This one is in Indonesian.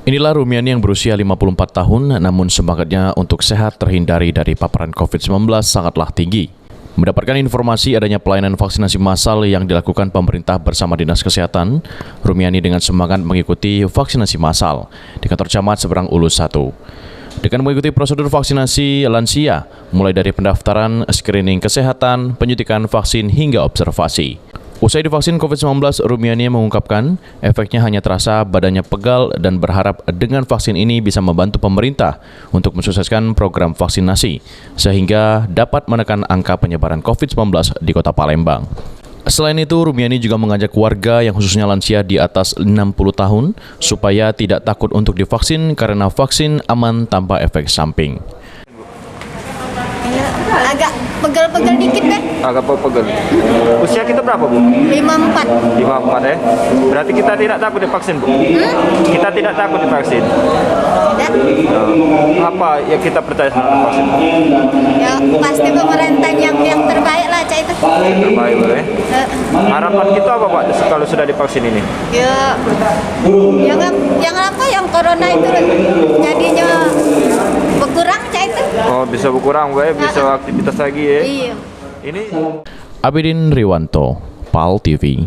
Inilah Rumiani yang berusia 54 tahun, namun semangatnya untuk sehat terhindari dari paparan COVID-19 sangatlah tinggi. Mendapatkan informasi adanya pelayanan vaksinasi massal yang dilakukan pemerintah bersama Dinas Kesehatan, Rumiani dengan semangat mengikuti vaksinasi massal di kantor camat Seberang Ulus 1. Dengan mengikuti prosedur vaksinasi lansia, mulai dari pendaftaran, screening kesehatan, penyuntikan vaksin hingga observasi. Usai divaksin COVID-19, Rumiani mengungkapkan efeknya hanya terasa badannya pegal dan berharap dengan vaksin ini bisa membantu pemerintah untuk mensukseskan program vaksinasi sehingga dapat menekan angka penyebaran COVID-19 di Kota Palembang. Selain itu, Rumiani juga mengajak warga yang khususnya lansia di atas 60 tahun supaya tidak takut untuk divaksin karena vaksin aman tanpa efek samping. Agak pegel-pegel dikit deh. Agak pegel. Usia kita berapa, Bu? 54. 54 ya. Berarti kita tidak takut divaksin, Bu? Kita tidak takut divaksin. Tidak. Apa yang kita percaya tentang vaksin? Ya pasti pemerintah yang terbaik lah, Cak itu. Terbaik, Bu ya. Harapan kita apa, Pak, kalau sudah divaksin ini? Ya, yang apa yang corona itu jadinya berkurang, Cak itu. Oh, bisa berkurang, Bu ya. Bisa aktivitas lagi ya. Iya. Ini Abidin Riwanto, PAL TV.